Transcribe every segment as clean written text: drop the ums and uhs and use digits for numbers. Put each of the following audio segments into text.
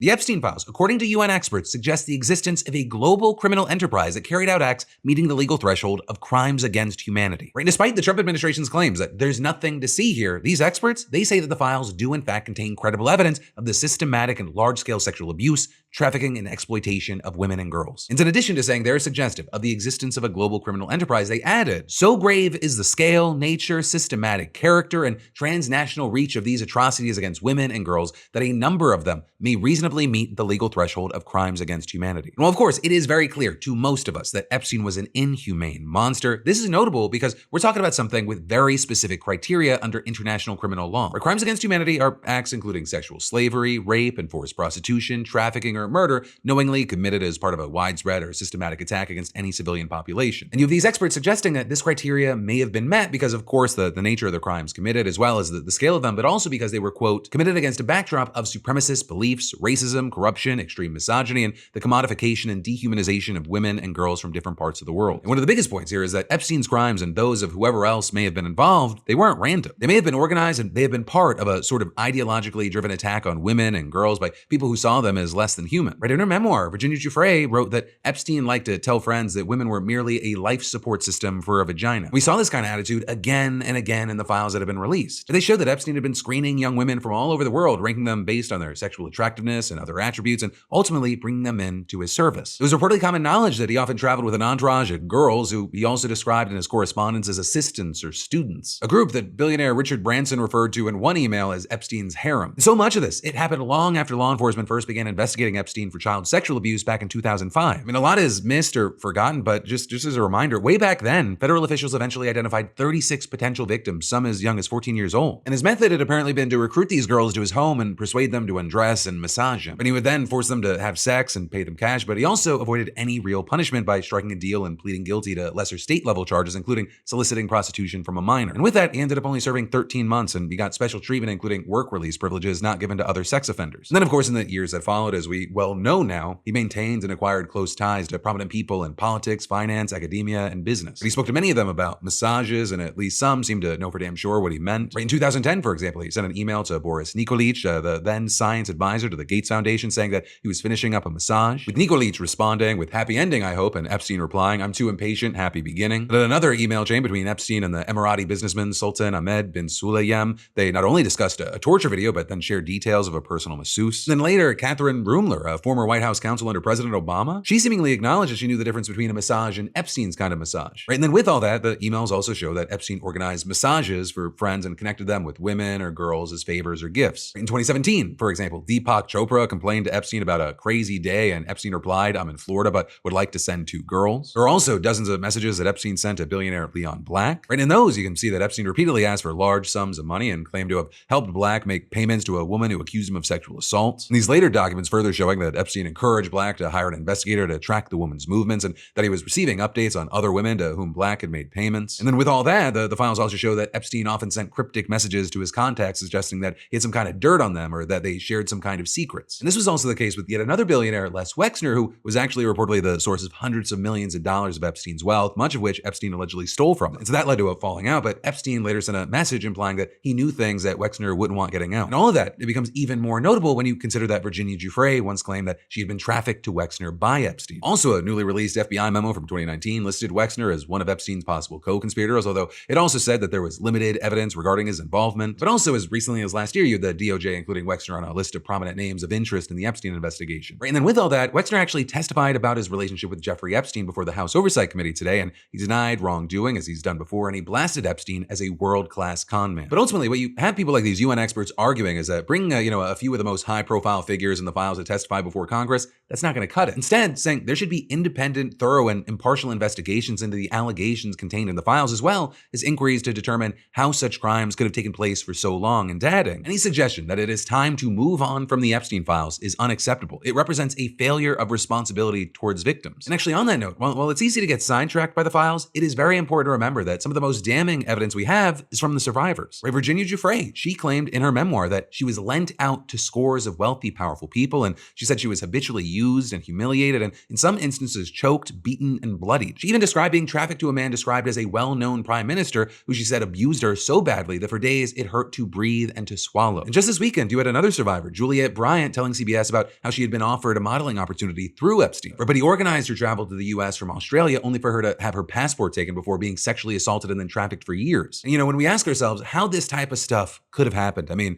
The Epstein files, according to UN experts, suggest the existence of a global criminal enterprise that carried out acts meeting the legal threshold of crimes against humanity. Right? Despite the Trump administration's claims that there's nothing to see here, these experts, they say that the files do in fact contain credible evidence of the systematic and large-scale sexual abuse, trafficking, and exploitation of women and girls. And in addition to saying they're suggestive of the existence of a global criminal enterprise, they added, so grave is the scale, nature, systematic character, and transnational reach of these atrocities against women and girls that a number of them may reasonably meet the legal threshold of crimes against humanity. Well, of course, it is very clear to most of us that Epstein was an inhumane monster. This is notable because we're talking about something with very specific criteria under international criminal law, where crimes against humanity are acts including sexual slavery, rape, enforced prostitution, trafficking, or murder knowingly committed as part of a widespread or systematic attack against any civilian population. And you have these experts suggesting that this criteria may have been met because, of course, the nature of the crimes committed, as well as the scale of them, but also because they were, quote, committed against a backdrop of supremacist beliefs, racism, corruption, extreme misogyny, and the commodification and dehumanization of women and girls from different parts of the world. And one of the biggest points here is that Epstein's crimes and those of whoever else may have been involved, they weren't random. They may have been organized and they have been part of a sort of ideologically driven attack on women and girls by people who saw them as less than human. Right? In her memoir, Virginia Giuffre wrote that Epstein liked to tell friends that women were merely a life support system for a vagina. We saw this kind of attitude again and again in the files that have been released. They showed that Epstein had been screening young women from all over the world, ranking them based on their sexual attractiveness and other attributes, and ultimately bringing them into his service. It was reportedly common knowledge that he often traveled with an entourage of girls who he also described in his correspondence as assistants or students, a group that billionaire Richard Branson referred to in one email as Epstein's harem. So much of this, it happened long after law enforcement first began investigating Epstein for child sexual abuse back in 2005. I mean, a lot is missed or forgotten, but just as a reminder, way back then, federal officials eventually identified 36 potential victims, some as young as 14 years old. And his method had apparently been to recruit these girls to his home and persuade them to undress and massage him. And he would then force them to have sex and pay them cash, but he also avoided any real punishment by striking a deal and pleading guilty to lesser state-level charges, including soliciting prostitution from a minor. And with that, he ended up only serving 13 months, and he got special treatment, including work release privileges not given to other sex offenders. And then, of course, in the years that followed, as we well know now, he maintained and acquired close ties to prominent people in politics, finance, academia, and business. And he spoke to many of them about massages, and at least some seemed to know for damn sure what he meant. Right in 2010, for example, he sent an email to Boris Nikolic, the then science advisor to the Gates Foundation, saying that he was finishing up a massage, with Nikolic responding with "happy ending, I hope," and Epstein replying, "I'm too impatient, happy beginning." And then another email chain between Epstein and the Emirati businessman Sultan Ahmed bin Sulayem. They not only discussed a torture video, but then shared details of a personal masseuse. And then later, Catherine Rumler, a former White House counsel under President Obama, she seemingly acknowledged that she knew the difference between a massage and Epstein's kind of massage. Right? And then with all that, the emails also show that Epstein organized massages for friends and connected them with women or girls as favors or gifts. In 2017, for example, Deepak Chopra complained to Epstein about a crazy day, and Epstein replied, "I'm in Florida, but would like to send 2 girls." There are also dozens of messages that Epstein sent to billionaire Leon Black. Right? In those, you can see that Epstein repeatedly asked for large sums of money and claimed to have helped Black make payments to a woman who accused him of sexual assault. And these later documents further showing that Epstein encouraged Black to hire an investigator to track the woman's movements, and that he was receiving updates on other women to whom Black had made payments. And then with all that, the files also show that Epstein often sent cryptic messages to his contacts suggesting that he had some kind of dirt on them or that they shared some kind of secrets. And this was also the case with yet another billionaire, Les Wexner, who was actually reportedly the source of hundreds of millions of dollars of Epstein's wealth, much of which Epstein allegedly stole from him. And so that led to a falling out, but Epstein later sent a message implying that he knew things that Wexner wouldn't want getting out. And all of that, it becomes even more notable when you consider that Virginia Giuffre once claimed that she had been trafficked to Wexner by Epstein. Also, a newly released FBI memo from 2019 listed Wexner as one of Epstein's possible co-conspirators, although it also said that there was limited evidence regarding his involvement. But also, as recently as last year, you had the DOJ including Wexner on a list of prominent names of interest in the Epstein investigation. Right? And then with all that, Wexner actually testified about his relationship with Jeffrey Epstein before the House Oversight Committee today, and he denied wrongdoing as he's done before, and he blasted Epstein as a world-class con man. But ultimately, what you have people like these UN experts arguing is that bringing a few of the most high-profile figures in the files to testify before Congress, that's not going to cut it. Instead, saying there should be independent, thorough, and impartial investigations into the allegations contained in the files, as well as inquiries to determine how such crimes could have taken place for so long, and adding, any suggestion that it is time to move on from the Epstein files is unacceptable. It represents a failure of responsibility towards victims. And actually on that note, while it's easy to get sidetracked by the files, it is very important to remember that some of the most damning evidence we have is from the survivors. Right? Virginia Giuffre, she claimed in her memoir that she was lent out to scores of wealthy, powerful people, and She said she was habitually used and humiliated, and in some instances choked, beaten, and bloodied. She even described being trafficked to a man described as a well-known prime minister who she said abused her so badly that for days it hurt to breathe and to swallow. And just this weekend, you had another survivor, Juliet Bryant, telling CBS about how she had been offered a modeling opportunity through Epstein. But he organized her travel to the US from Australia only for her to have her passport taken before being sexually assaulted and then trafficked for years. And when we ask ourselves how this type of stuff could have happened, I mean,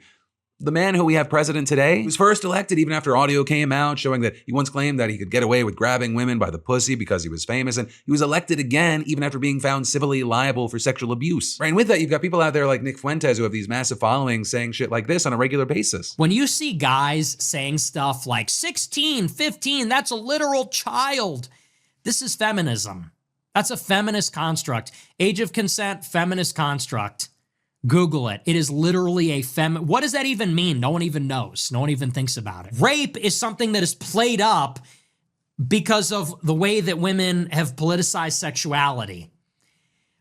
the man who we have president today was first elected even after audio came out showing that he once claimed that he could get away with grabbing women by the pussy because he was famous, and he was elected again even after being found civilly liable for sexual abuse. Right, and with that, you've got people out there like Nick Fuentes who have these massive followings saying shit like this on a regular basis. When you see guys saying stuff like 16, 15, that's a literal child, this is feminism. That's a feminist construct. Age of consent, feminist construct. Google it. It is literally a what does that even mean? No one even knows. No one even thinks about it. Rape is something that is played up because of the way that women have politicized sexuality.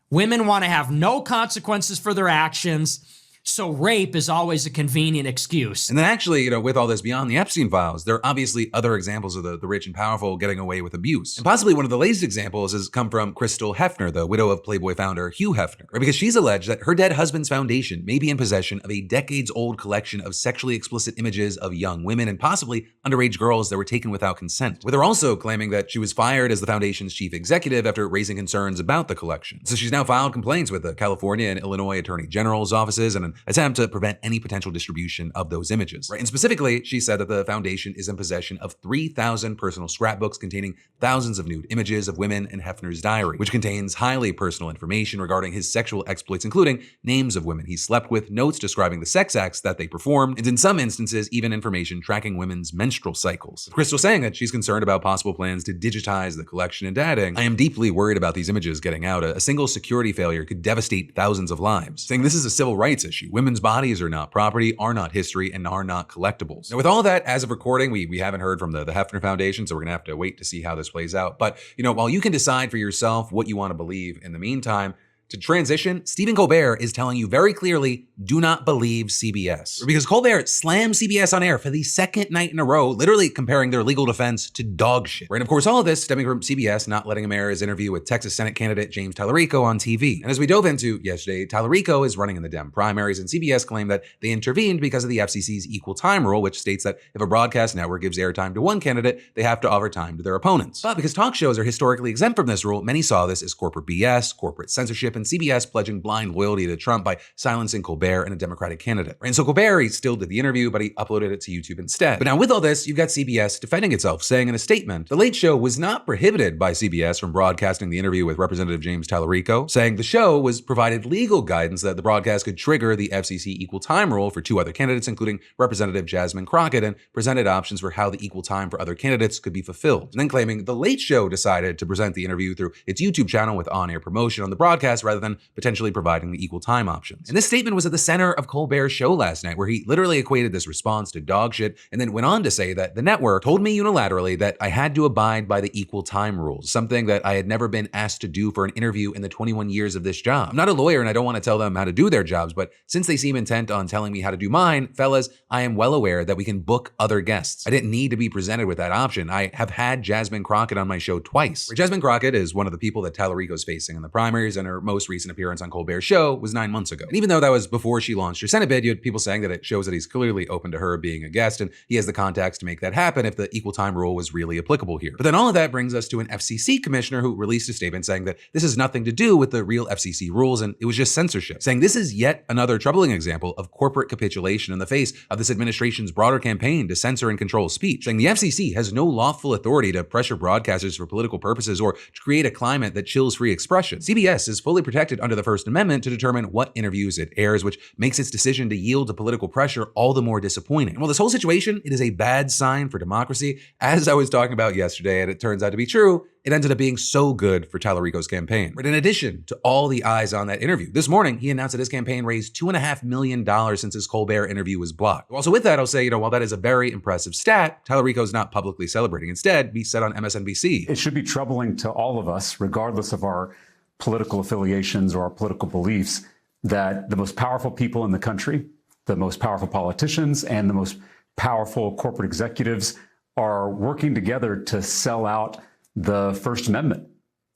Women want to have no consequences for their actions, so rape is always a convenient excuse. And then actually, with all this beyond the Epstein files, there are obviously other examples of the rich and powerful getting away with abuse. And possibly one of the latest examples has come from Crystal Hefner, the widow of Playboy founder Hugh Hefner, right? Because she's alleged that her dead husband's foundation may be in possession of a decades-old collection of sexually explicit images of young women and possibly underage girls that were taken without consent, with her also claiming that she was fired as the foundation's chief executive after raising concerns about the collection. So she's now filed complaints with the California and Illinois Attorney General's offices and an attempt to prevent any potential distribution of those images. Right? And specifically, she said that the foundation is in possession of 3,000 personal scrapbooks containing thousands of nude images of women in Hefner's diary, which contains highly personal information regarding his sexual exploits, including names of women he slept with, notes describing the sex acts that they performed, and in some instances, even information tracking women's menstrual cycles. Crystal saying that she's concerned about possible plans to digitize the collection and adding, "I am deeply worried about these images getting out. A single security failure could devastate thousands of lives," saying this is a civil rights issue. Women's bodies are not property, are not history, and are not collectibles. Now, with all that, as of recording, we haven't heard from the Hefner Foundation, so we're gonna have to wait to see how this plays out. But, while you can decide for yourself what you want to believe in the meantime, to transition, Stephen Colbert is telling you very clearly, do not believe CBS. Because Colbert slammed CBS on air for the second night in a row, literally comparing their legal defense to dog shit. Right? And of course, all of this stemming from CBS not letting him air his interview with Texas Senate candidate James Talarico on TV. And as we dove into yesterday, Talarico is running in the Dem primaries, and CBS claimed that they intervened because of the FCC's equal time rule, which states that if a broadcast network gives airtime to one candidate, they have to offer time to their opponents. But because talk shows are historically exempt from this rule, many saw this as corporate BS, corporate censorship, and CBS pledging blind loyalty to Trump by silencing Colbert and a Democratic candidate. And so Colbert, he still did the interview, but he uploaded it to YouTube instead. But now with all this, you've got CBS defending itself, saying in a statement, The Late Show was not prohibited by CBS from broadcasting the interview with Representative James Talarico, saying the show was provided legal guidance that the broadcast could trigger the FCC equal time rule for two other candidates, including Representative Jasmine Crockett, and presented options for how the equal time for other candidates could be fulfilled. And then claiming The Late Show decided to present the interview through its YouTube channel with on-air promotion on the broadcast rather than potentially providing the equal time options. And this statement was at the center of Colbert's show last night, where he literally equated this response to dog shit and then went on to say that the network told me unilaterally that I had to abide by the equal time rules, something that I had never been asked to do for an interview in the 21 years of this job. I'm not a lawyer and I don't want to tell them how to do their jobs, but since they seem intent on telling me how to do mine, fellas, I am well aware that we can book other guests. I didn't need to be presented with that option. I have had Jasmine Crockett on my show twice. Jasmine Crockett is one of the people that Talarico's facing in the primaries, and her most recent appearance on Colbert's show was 9 months ago. And even though that was before she launched her Senate bid, you had people saying that it shows that he's clearly open to her being a guest, and he has the contacts to make that happen if the equal time rule was really applicable here. But then all of that brings us to an FCC commissioner who released a statement saying that this has nothing to do with the real FCC rules, and it was just censorship, saying this is yet another troubling example of corporate capitulation in the face of this administration's broader campaign to censor and control speech, saying the FCC has no lawful authority to pressure broadcasters for political purposes or to create a climate that chills free expression. CBS is fully protected under the First Amendment to determine what interviews it airs, which makes its decision to yield to political pressure all the more disappointing. And while this whole situation, it is a bad sign for democracy, as I was talking about yesterday, and it turns out to be true, it ended up being so good for Talarico's campaign. But in addition to all the eyes on that interview, this morning he announced that his campaign raised $2.5 million since his Colbert interview was blocked. Also with that, I'll say, while that is a very impressive stat, Talarico's not publicly celebrating. Instead, he said on MSNBC, "It should be troubling to all of us, regardless of our political affiliations or our political beliefs, that the most powerful people in the country, the most powerful politicians, and the most powerful corporate executives are working together to sell out the First Amendment,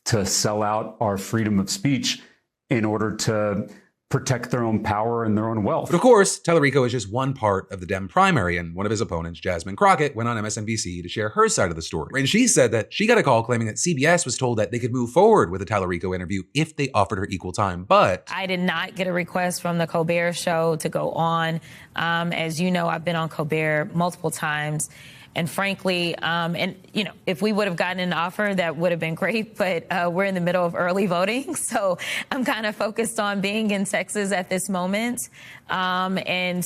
to sell out our freedom of speech in order to protect their own power and their own wealth. But of course, Talarico is just one part of the Dem primary, and one of his opponents, Jasmine Crockett, went on MSNBC to share her side of the story. And she said that she got a call claiming that CBS was told that they could move forward with a Talarico interview if they offered her equal time, but I did not get a request from the Colbert show to go on. As you know, I've been on Colbert multiple times. And frankly, if we would have gotten an offer, that would have been great. But we're in the middle of early voting, so I'm kind of focused on being in Texas at this moment. I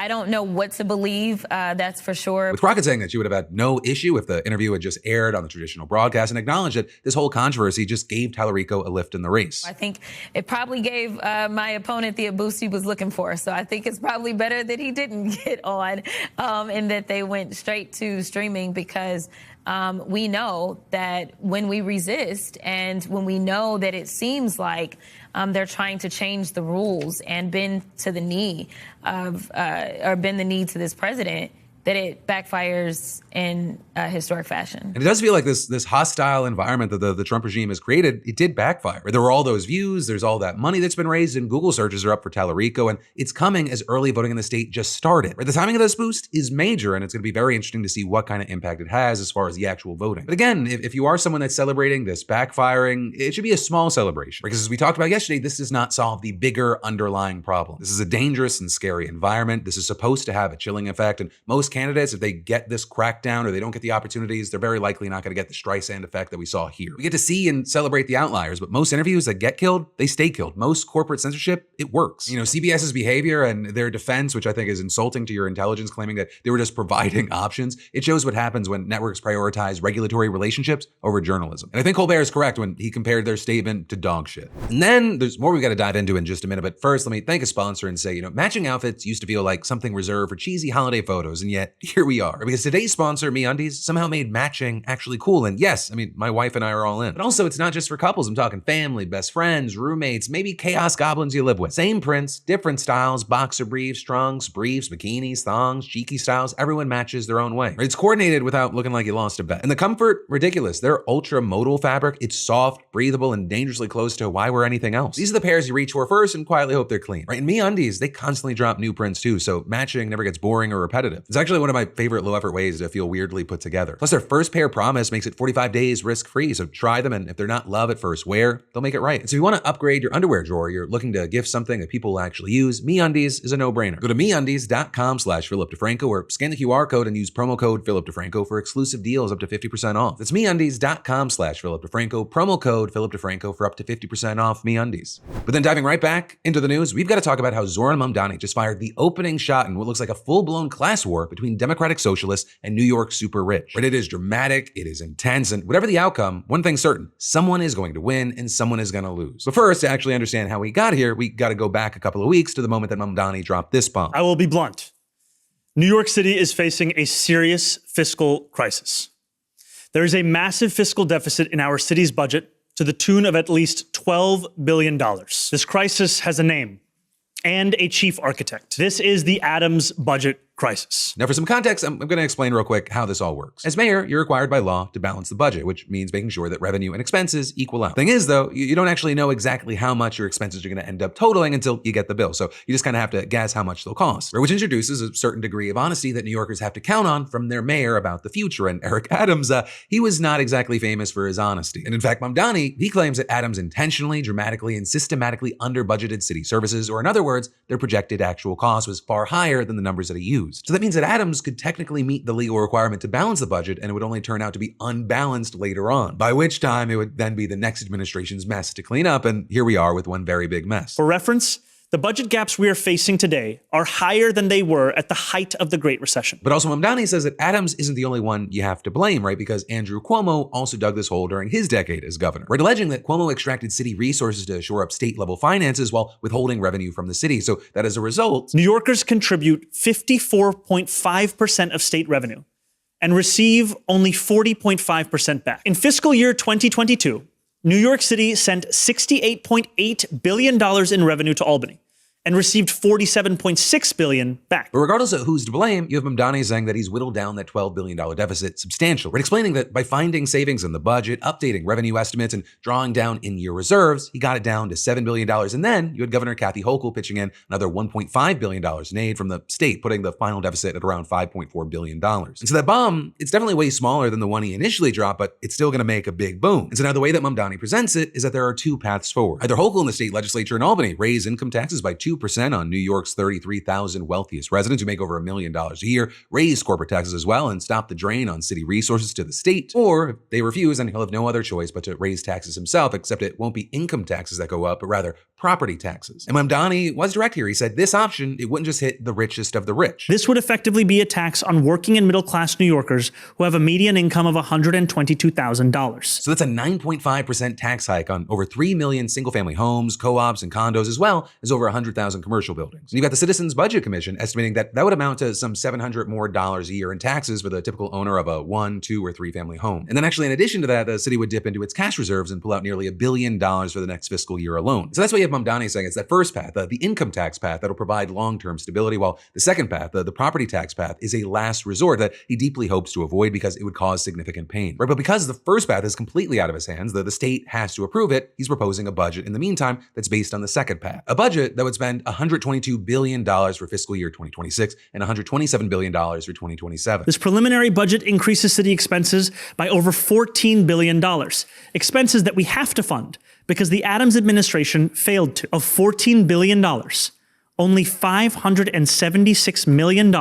don't know what to believe. That's for sure. With Crockett saying that she would have had no issue if the interview had just aired on the traditional broadcast, and acknowledged that this whole controversy just gave Talarico a lift in the race. I think it probably gave my opponent the boost he was looking for. So I think it's probably better that he didn't get on and that they went straight to streaming, because we know that when we resist and when we know that it seems like they're trying to change the rules and bend the knee to this president, that it backfires in a historic fashion. And it does feel like this hostile environment that the Trump regime has created, it did backfire. There were all those views, there's all that money that's been raised, and Google searches are up for Talarico, and it's coming as early voting in the state just started. The timing of this boost is major, and it's going to be very interesting to see what kind of impact it has as far as the actual voting. But again, if you are someone that's celebrating this backfiring, it should be a small celebration, because as we talked about yesterday, this does not solve the bigger underlying problem. This is a dangerous and scary environment. This is supposed to have a chilling effect, and most candidates, if they get this crackdown or they don't get the opportunities, they're very likely not going to get the Streisand effect that we saw here. We get to see and celebrate the outliers, but most interviews that get killed, they stay killed. Most corporate censorship, it works. CBS's behavior and their defense, which I think is insulting to your intelligence, claiming that they were just providing options, it shows what happens when networks prioritize regulatory relationships over journalism. And I think Colbert is correct when he compared their statement to dog shit. And then there's more we've got to dive into in just a minute, but first let me thank a sponsor and say, matching outfits used to feel like something reserved for cheesy holiday photos, and yet here we are. Because today's sponsor, MeUndies, somehow made matching actually cool. And yes, my wife and I are all in. But also, it's not just for couples. I'm talking family, best friends, roommates, maybe chaos goblins you live with. Same prints, different styles, boxer briefs, trunks, briefs, bikinis, thongs, cheeky styles. Everyone matches their own way. It's coordinated without looking like you lost a bet. And the comfort, ridiculous. Their ultra modal fabric, it's soft, breathable, and dangerously close to why wear anything else. These are the pairs you reach for first and quietly hope they're clean. And MeUndies, they constantly drop new prints too, so matching never gets boring or repetitive. It's actually one of my favorite low-effort ways to feel weirdly put together. Plus, their first pair promise makes it 45 days risk-free, so try them, and if they're not love at first wear, they'll make it right. And so if you want to upgrade your underwear drawer, you're looking to gift something that people will actually use, MeUndies is a no-brainer. Go to MeUndies.com/PhilipDeFranco or scan the QR code and use promo code PhilipDeFranco for exclusive deals up to 50% off. That's MeUndies.com/PhilipDeFranco, promo code PhilipDeFranco for up to 50% off MeUndies. But then diving right back into the news, we've got to talk about how Zoran Mamdani just fired the opening shot in what looks like a full-blown class war between Democratic Socialists and New York super rich. But it is dramatic, it is intense, and whatever the outcome, one thing's certain, someone is going to win and someone is going to lose. But first, to actually understand how we got here, we got to go back a couple of weeks to the moment that Mamdani dropped this bomb. I will be blunt. New York City is facing a serious fiscal crisis. There is a massive fiscal deficit in our city's budget to the tune of at least $12 billion. This crisis has a name and a chief architect. This is the Adams budget crisis. Now, for some context, I'm going to explain real quick how this all works. As mayor, you're required by law to balance the budget, which means making sure that revenue and expenses equal out. Thing is, though, you don't actually know exactly how much your expenses are going to end up totaling until you get the bill. So you just kind of have to guess how much they'll cost, which introduces a certain degree of honesty that New Yorkers have to count on from their mayor about the future. And Eric Adams, he was not exactly famous for his honesty. And in fact, Mamdani, he claims that Adams intentionally, dramatically, and systematically under-budgeted city services, or in other words, their projected actual cost was far higher than the numbers that he used. So that means that Adams could technically meet the legal requirement to balance the budget, and it would only turn out to be unbalanced later on, by which time it would then be the next administration's mess to clean up, and here we are with one very big mess. For reference, the budget gaps we are facing today are higher than they were at the height of the Great Recession. But also Mamdani says that Adams isn't the only one you have to blame, right? Because Andrew Cuomo also dug this hole during his decade as governor, right? Alleging that Cuomo extracted city resources to shore up state-level finances while withholding revenue from the city. So that as a result, New Yorkers contribute 54.5% of state revenue and receive only 40.5% back. In fiscal year 2022, New York City sent $68.8 billion in revenue to Albany, and received $47.6 billion back. But regardless of who's to blame, you have Mamdani saying that he's whittled down that $12 billion deficit substantially, right? Explaining that by finding savings in the budget, updating revenue estimates, and drawing down in-year reserves, he got it down to $7 billion. And then you had Governor Kathy Hochul pitching in another $1.5 billion in aid from the state, putting the final deficit at around $5.4 billion. And so that bomb, it's definitely way smaller than the one he initially dropped, but it's still going to make a big boom. And so now the way that Mamdani presents it is that there are two paths forward. Either Hochul and the state legislature in Albany raise income taxes by 2% on New York's 33,000 wealthiest residents who make over $1 million a year, raise corporate taxes as well, and stop the drain on city resources to the state. Or if they refuse, then he'll have no other choice but to raise taxes himself, except it won't be income taxes that go up, but rather property taxes. And Mamdani was direct here. He said this option, it wouldn't just hit the richest of the rich. This would effectively be a tax on working and middle-class New Yorkers who have a median income of $122,000. So that's a 9.5% tax hike on over 3 million single-family homes, co-ops, and condos, as well as over 100,000 commercial buildings. And you've got the Citizens Budget Commission estimating that that would amount to some $700 more a year in taxes for the typical owner of a 1, 2, or 3 family home. And then actually, in addition to that, the city would dip into its cash reserves and pull out nearly $1 billion for the next fiscal year alone. So that's why you have Mamdani saying it's that first path, the income tax path, that'll provide long-term stability, while the second path, the property tax path, is a last resort that he deeply hopes to avoid because it would cause significant pain. Right? But because the first path is completely out of his hands, the state has to approve it, he's proposing a budget in the meantime that's based on the second path. A budget that would spend $122 billion for fiscal year 2026 and $127 billion for 2027. This preliminary budget increases city expenses by over $14 billion, expenses that we have to fund because the Adams administration failed to. Of $14 billion, only $576 million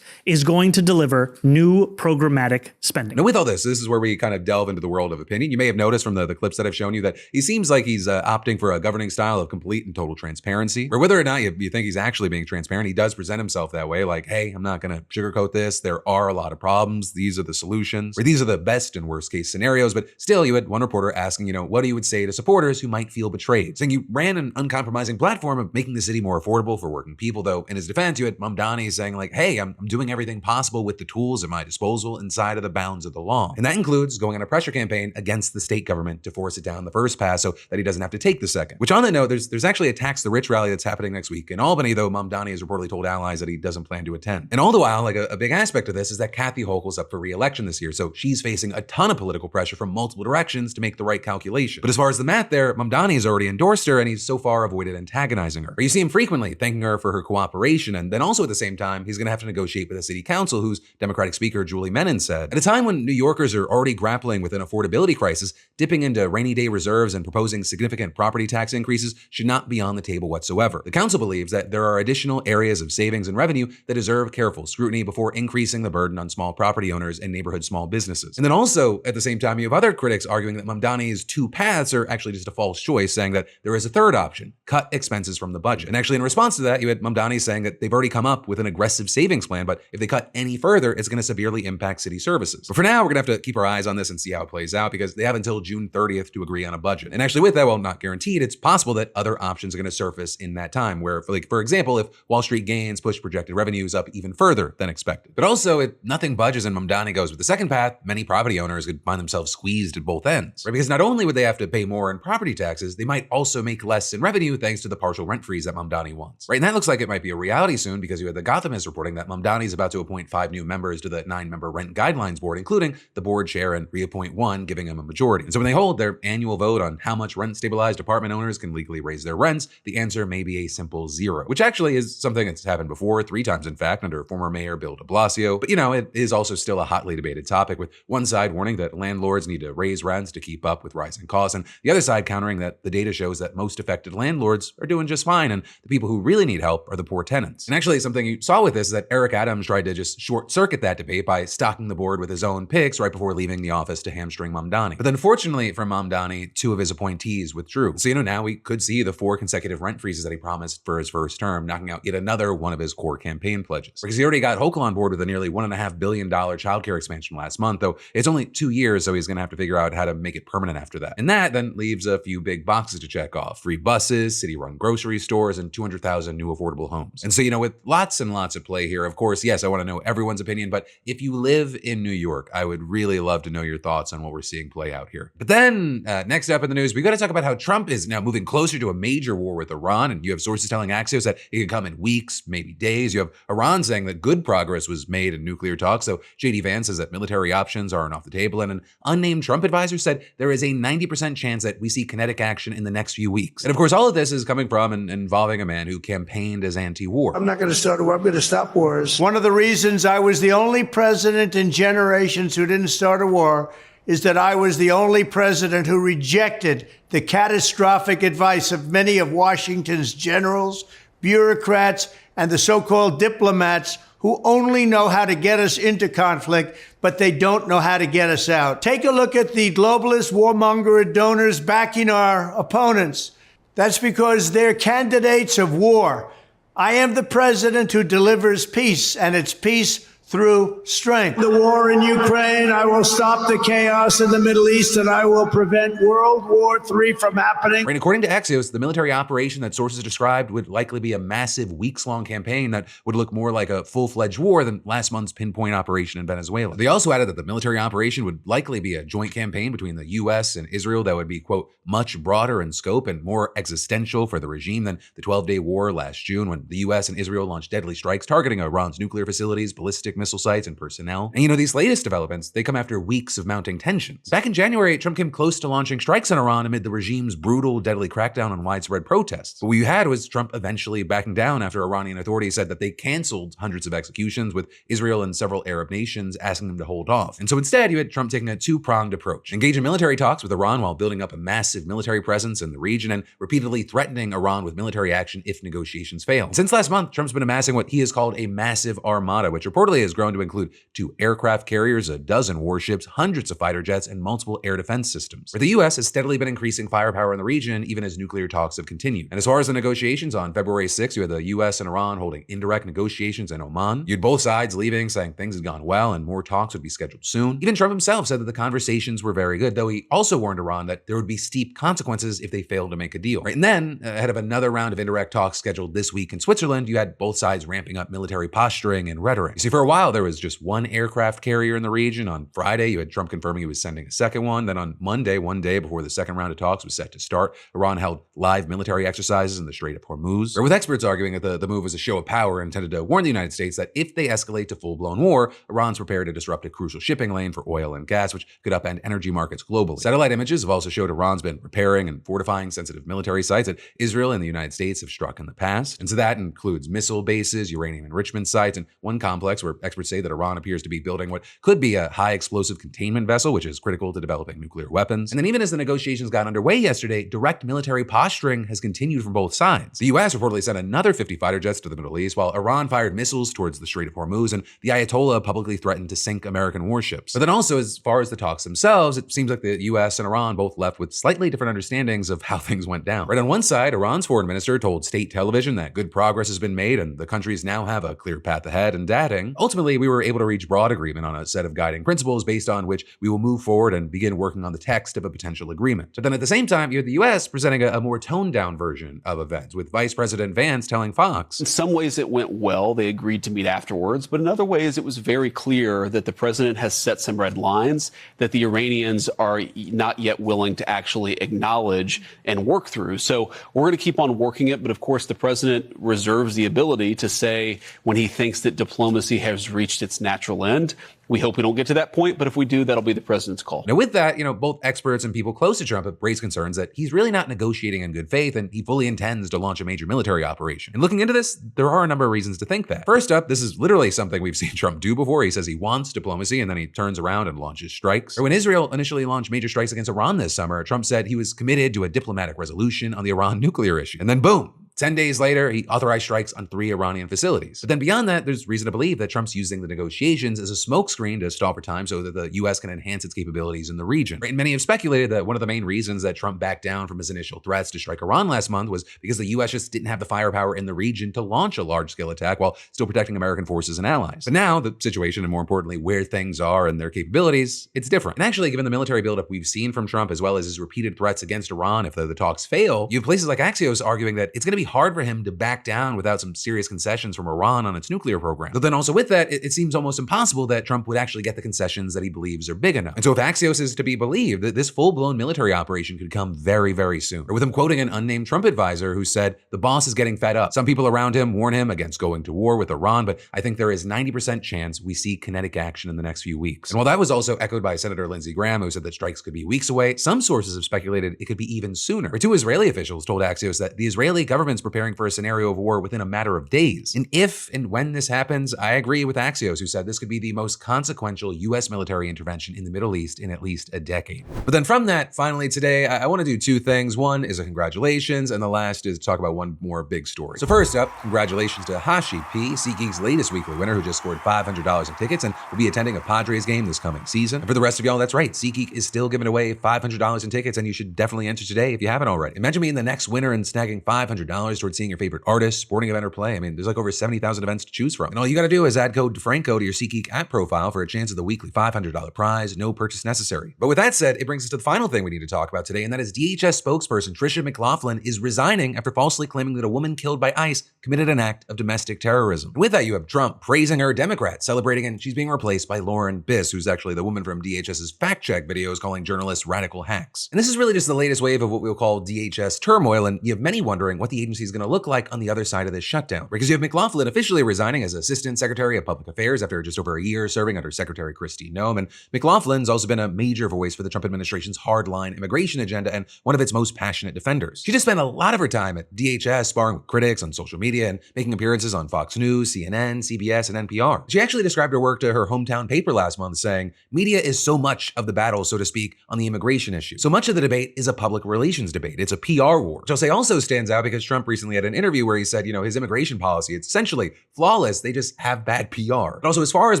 is going to deliver new programmatic spending. Now, with all this is where we kind of delve into the world of opinion. You may have noticed from the clips that I've shown you that he seems like he's opting for a governing style of complete and total transparency. Or whether or not you think he's actually being transparent, he does present himself that way, like, hey, I'm not going to sugarcoat this. There are a lot of problems. These are the solutions. Or these are the best and worst case scenarios. But still, you had one reporter asking, what do you would say to supporters who might feel betrayed? Saying you ran an uncompromising platform of making the city more affordable for working people, though in his defense, you had Mamdani saying like, hey, I'm doing everything possible with the tools at my disposal inside of the bounds of the law. And that includes going on a pressure campaign against the state government to force it down the first pass so that he doesn't have to take the second. Which on that note, there's actually a Tax the Rich rally that's happening next week in Albany, though Mamdani has reportedly told allies that he doesn't plan to attend. And all the while, like a big aspect of this is that Kathy Hochul's up for re-election this year, so she's facing a ton of political pressure from multiple directions to make the right calculation. But as far as the math there, Mamdani has already endorsed her and he's so far avoided antagonizing her. Or you see him frequently thanking her for her cooperation, and then also at the same time, he's going to have to negotiate with the city council, whose Democratic Speaker Julie Menin said, at a time when New Yorkers are already grappling with an affordability crisis, dipping into rainy day reserves and proposing significant property tax increases should not be on the table whatsoever. The council believes that there are additional areas of savings and revenue that deserve careful scrutiny before increasing the burden on small property owners and neighborhood small businesses. And then also, at the same time, you have other critics arguing that Mamdani's two paths are actually just a false choice, saying that there is a third option, cut expenses from the budget. And actually, in response to that, you had Mamdani saying that they've already come up with an aggressive savings plan, but if they cut any further, it's going to severely impact city services. But for now, we're going to have to keep our eyes on this and see how it plays out, because they have until June 30th to agree on a budget. And actually with that, well, not guaranteed, it's possible that other options are going to surface in that time, where, for example, if Wall Street gains push projected revenues up even further than expected. But also, if nothing budges and Mamdani goes with the second path, many property owners could find themselves squeezed at both ends, right? Because not only would they have to pay more in property taxes, they might also make less in revenue thanks to the partial rent freeze that Mamdani wants, right? And that looks like it might be a reality soon, because you had the Gothamist reporting that Mamdani is about to appoint 5 new members to the 9-member rent guidelines board, including the board chair, and reappoint 1, giving him a majority. And so when they hold their annual vote on how much rent stabilized apartment owners can legally raise their rents, the answer may be a simple 0, which actually is something that's happened before, 3 times in fact, under former Mayor Bill de Blasio. But it is also still a hotly debated topic, with one side warning that landlords need to raise rents to keep up with rising costs, and the other side countering that the data shows that most affected landlords are doing just fine, and the people who really need help are the poor tenants. And actually, something you saw with this is that Eric Adams tried to just short circuit that debate by stocking the board with his own picks right before leaving the office to hamstring Mamdani. But then fortunately for Mamdani, 2 of his appointees withdrew. So now we could see the 4 consecutive rent freezes that he promised for his first term, knocking out yet another one of his core campaign pledges. Because he already got Hochul on board with a nearly $1.5 billion childcare expansion last month, though it's only 2 years, so he's going to have to figure out how to make it permanent after that. And that then leaves a few big boxes to check off: free buses, city-run grocery stores, and $200,000 100,000 new affordable homes. And so, with lots and lots at play here, of course, yes, I want to know everyone's opinion, but if you live in New York, I would really love to know your thoughts on what we're seeing play out here. But then, next up in the news, we got to talk about how Trump is now moving closer to a major war with Iran, and you have sources telling Axios that it could come in weeks, maybe days. You have Iran saying that good progress was made in nuclear talks, so J.D. Vance says that military options aren't off the table, and an unnamed Trump advisor said there is a 90% chance that we see kinetic action in the next few weeks. And of course, all of this is coming from and involving a man who campaigned as anti-war. I'm not going to start a war. I'm going to stop wars. One of the reasons I was the only president in generations who didn't start a war is that I was the only president who rejected the catastrophic advice of many of Washington's generals, bureaucrats, and the so-called diplomats who only know how to get us into conflict, but they don't know how to get us out. Take a look at the globalist warmonger donors backing our opponents. That's because they're candidates of war. I am the president who delivers peace, and it's peace through strength. The war in Ukraine, I will stop the chaos in the Middle East, and I will prevent World War III from happening. Right, according to Axios, the military operation that sources described would likely be a massive weeks-long campaign that would look more like a full-fledged war than last month's pinpoint operation in Venezuela. They also added that the military operation would likely be a joint campaign between the U.S. and Israel that would be, quote, much broader in scope and more existential for the regime than the 12-day war last June when the U.S. and Israel launched deadly strikes targeting Iran's nuclear facilities, ballistic missile sites, and personnel. And these latest developments, they come after weeks of mounting tensions. Back in January, Trump came close to launching strikes on Iran amid the regime's brutal, deadly crackdown on widespread protests. But what you had was Trump eventually backing down after Iranian authorities said that they canceled hundreds of executions, with Israel and several Arab nations asking them to hold off. And so instead, you had Trump taking a two-pronged approach, engage in military talks with Iran while building up a massive military presence in the region and repeatedly threatening Iran with military action if negotiations fail. And since last month, Trump's been amassing what he has called a massive armada, which reportedly has grown to include 2 aircraft carriers, a dozen warships, hundreds of fighter jets, and multiple air defense systems. Where the U.S. has steadily been increasing firepower in the region, even as nuclear talks have continued. And as far as the negotiations, on February 6th, you had the U.S. and Iran holding indirect negotiations in Oman. You had both sides leaving, saying things had gone well and more talks would be scheduled soon. Even Trump himself said that the conversations were very good, though he also warned Iran that there would be steep consequences if they failed to make a deal. Right? And then, ahead of another round of indirect talks scheduled this week in Switzerland, you had both sides ramping up military posturing and rhetoric. You see, for a while, there was just one aircraft carrier in the region. On Friday, you had Trump confirming he was sending a second one. Then on Monday, one day before the second round of talks was set to start, Iran held live military exercises in the Strait of Hormuz, with experts arguing that the move was a show of power intended to warn the United States that if they escalate to full-blown war, Iran's prepared to disrupt a crucial shipping lane for oil and gas, which could upend energy markets globally. Satellite images have also showed Iran's been repairing and fortifying sensitive military sites that Israel and the United States have struck in the past. And so that includes missile bases, uranium enrichment sites, and one complex where experts say that Iran appears to be building what could be a high explosive containment vessel, which is critical to developing nuclear weapons. And then even as the negotiations got underway yesterday, direct military posturing has continued from both sides. The U.S. reportedly sent another 50 fighter jets to the Middle East, while Iran fired missiles towards the Strait of Hormuz, and the Ayatollah publicly threatened to sink American warships. But then also, as far as the talks themselves, it seems like the U.S. and Iran both left with slightly different understandings of how things went down. Right on one side, Iran's foreign minister told state television that good progress has been made and the countries now have a clear path ahead, and adding, ultimately, we were able to reach broad agreement on a set of guiding principles based on which we will move forward and begin working on the text of a potential agreement. But then at the same time, you had the U.S. presenting a more toned-down version of events, with Vice President Vance telling Fox, in some ways it went well. They agreed to meet afterwards. But in other ways, it was very clear that the president has set some red lines that the Iranians are not yet willing to actually acknowledge and work through. So we're going to keep on working it. But of course, the president reserves the ability to say when he thinks that diplomacy has reached its natural end. We hope we don't get to that point, but if we do, that'll be the president's call. Now with that, both experts and people close to Trump have raised concerns that he's really not negotiating in good faith and he fully intends to launch a major military operation. And looking into this, there are a number of reasons to think that. First up, this is literally something we've seen Trump do before. He says he wants diplomacy and then he turns around and launches strikes. Or when Israel initially launched major strikes against Iran this summer, Trump said he was committed to a diplomatic resolution on the Iran nuclear issue. And then boom, 10 days later, he authorized strikes on 3 Iranian facilities. But then beyond that, there's reason to believe that Trump's using the negotiations as a smokescreen to stall for time so that the U.S. can enhance its capabilities in the region. And many have speculated that one of the main reasons that Trump backed down from his initial threats to strike Iran last month was because the U.S. just didn't have the firepower in the region to launch a large-scale attack while still protecting American forces and allies. But now, the situation, and more importantly, where things are and their capabilities, it's different. And actually, given the military buildup we've seen from Trump, as well as his repeated threats against Iran if the talks fail, you have places like Axios arguing that it's going to be hard for him to back down without some serious concessions from Iran on its nuclear program. But then also with that, it seems almost impossible that Trump would actually get the concessions that he believes are big enough. And so if Axios is to be believed, that this full-blown military operation could come very, very soon. Or with him quoting an unnamed Trump advisor who said, the boss is getting fed up. Some people around him warn him against going to war with Iran, but I think there is 90% chance we see kinetic action in the next few weeks. And while that was also echoed by Senator Lindsey Graham, who said that strikes could be weeks away, some sources have speculated it could be even sooner. Or two Israeli officials told Axios that the Israeli government's preparing for a scenario of war within a matter of days. And if and when this happens, I agree with Axios, who said this could be the most consequential U.S. military intervention in the Middle East in at least a decade. But then from that, finally today, I want to do two things. One is a congratulations, and the last is to talk about one more big story. So first up, congratulations to Hashi P, SeatGeek's latest weekly winner, who just scored $500 in tickets and will be attending a Padres game this coming season. And for the rest of y'all, that's right, SeatGeek is still giving away $500 in tickets, and you should definitely enter today if you haven't already. Imagine being the next winner and snagging $500 towards seeing your favorite artist, sporting event, or play. I mean, there's like over 70,000 events to choose from. And all you gotta do is add code DeFranco to your SeatGeek app profile for a chance at the weekly $500 prize, no purchase necessary. But with that said, it brings us to the final thing we need to talk about today, and that is DHS spokesperson Tricia McLaughlin is resigning after falsely claiming that a woman killed by ICE committed an act of domestic terrorism. And with that, you have Trump praising her, Democrats celebrating, and she's being replaced by Lauren Biss, who's actually the woman from DHS's fact-check videos calling journalists radical hacks. And this is really just the latest wave of what we'll call DHS turmoil, and you have many wondering what the agency is going to look like on the other side of this shutdown. Because you have McLaughlin officially resigning as Assistant Secretary of Public Affairs after just over a year serving under Secretary Kristi Noem, and McLaughlin's also been a major voice for the Trump administration's hardline immigration agenda and one of its most passionate defenders. She just spent a lot of her time at DHS sparring with critics on social media and making appearances on Fox News, CNN, CBS, and NPR. She actually described her work to her hometown paper last month, saying, media is so much of the battle, so to speak, on the immigration issue. So much of the debate is a public relations debate. It's a PR war, which I'll say also stands out because Trump recently had an interview where he said, his immigration policy, it's essentially flawless. They just have bad PR. But also, as far as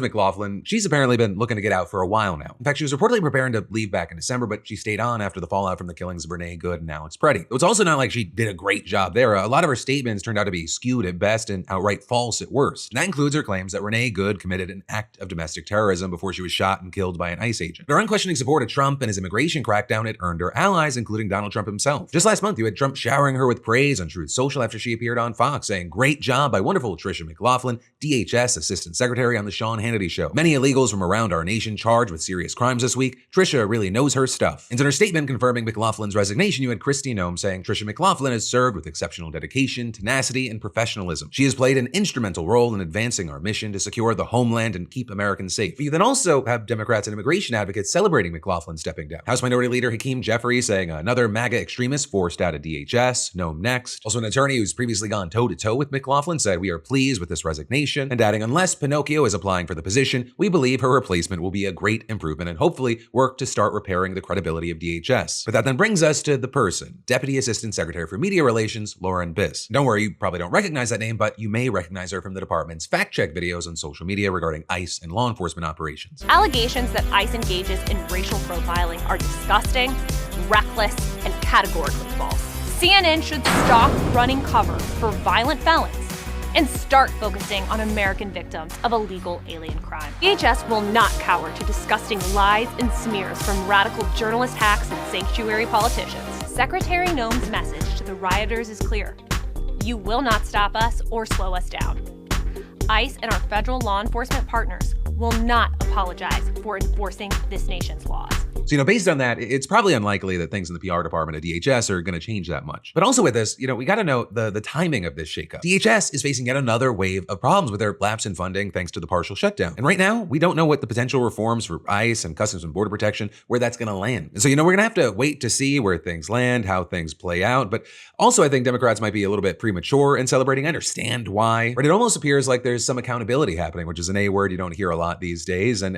McLaughlin, she's apparently been looking to get out for a while now. In fact, she was reportedly preparing to leave back in December, but she stayed on after the fallout from the killings of Renee Good and Alex Preddy. It's also not like she did a great job there. A lot of her statements turned out to be skewed at best and outright false at worst. And that includes her claims that Renee Good committed an act of domestic terrorism before she was shot and killed by an ICE agent. Her unquestioning support of Trump and his immigration crackdown had earned her allies, including Donald Trump himself. Just last month, you had Trump showering her with praise on Truth Social after she appeared on Fox, saying, great job by wonderful Tricia McLaughlin, DHS Assistant Secretary on the Sean Hannity Show. Many illegals from around our nation charged with serious crimes this week. Tricia really knows her stuff. And in her statement confirming McLaughlin's resignation, you had Kristi Noem saying Tricia McLaughlin has served with exceptional dedication, tenacity, and professionalism. She has played an instrumental role in advancing our mission to secure the homeland and keep Americans safe. But you then also have Democrats and immigration advocates celebrating McLaughlin stepping down. House Minority Leader Hakeem Jeffries saying another MAGA extremist forced out of DHS, Noem next. Also, an attorney who's previously gone toe-to-toe with McLaughlin said, we are pleased with this resignation, and adding, unless Pinocchio is applying for the position, we believe her replacement will be a great improvement and hopefully work to start repairing the credibility of DHS. But that then brings us to the person, Deputy Assistant Secretary for Media Relations, Lauren Biss. Don't worry, you probably don't recognize that name, but you may recognize her from the department's fact-check videos on social media regarding ICE and law enforcement operations. Allegations that ICE engages in racial profiling are disgusting, reckless, and categorically false. CNN should stop running cover for violent felons and start focusing on American victims of illegal alien crime. DHS will not cower to disgusting lies and smears from radical journalist hacks and sanctuary politicians. Secretary Noem's message to the rioters is clear. You will not stop us or slow us down. ICE and our federal law enforcement partners will not apologize for enforcing this nation's laws. So, based on that, it's probably unlikely that things in the PR department of DHS are going to change that much. But also with this, we got to note the timing of this shakeup. DHS is facing yet another wave of problems with their lapse in funding thanks to the partial shutdown. And right now, we don't know what the potential reforms for ICE and Customs and Border Protection, where that's going to land. And so, we're going to have to wait to see where things land, how things play out. But also, I think Democrats might be a little bit premature in celebrating. I understand why. But it almost appears like there's some accountability happening, which is an A word you don't hear a lot these days. And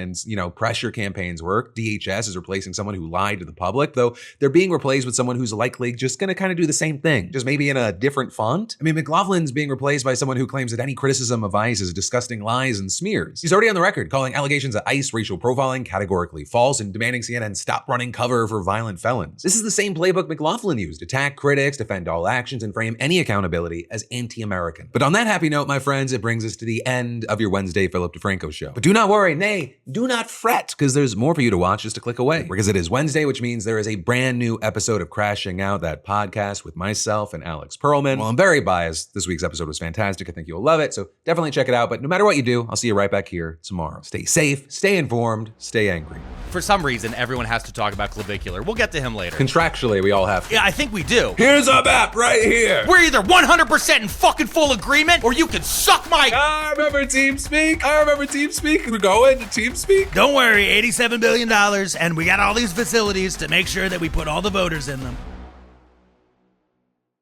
pressure campaigns work. DHS is replacing someone who lied to the public, though they're being replaced with someone who's likely just going to kind of do the same thing, just maybe in a different font. I mean, McLaughlin's being replaced by someone who claims that any criticism of ICE is disgusting lies and smears. He's already on the record calling allegations of ICE racial profiling categorically false and demanding CNN stop running cover for violent felons. This is the same playbook McLaughlin used: attack critics, defend all actions, and frame any accountability as anti-American. But on that happy note, my friends, it brings us to the end of your Wednesday Philip DeFranco show. But do not worry, nay, do not fret, because there's more for you to watch. Just to click away. because it is Wednesday, which means there is a brand new episode of Crashing Out, that podcast with myself and Alex Perlman. Well, I'm very biased. This week's episode was fantastic. I think you'll love it, so definitely check it out. But no matter what you do, I'll see you right back here tomorrow. Stay safe, stay informed, stay angry. For some reason, everyone has to talk about clavicular. We'll get to him later. Contractually, we all have to. Yeah, I think we do. Here's a map right here. We're either 100% in fucking full agreement, or you can suck my... I remember TeamSpeak. We're going to TeamSpeak. Don't worry, $87 billion, and we got all these facilities to make sure that we put all the voters in them.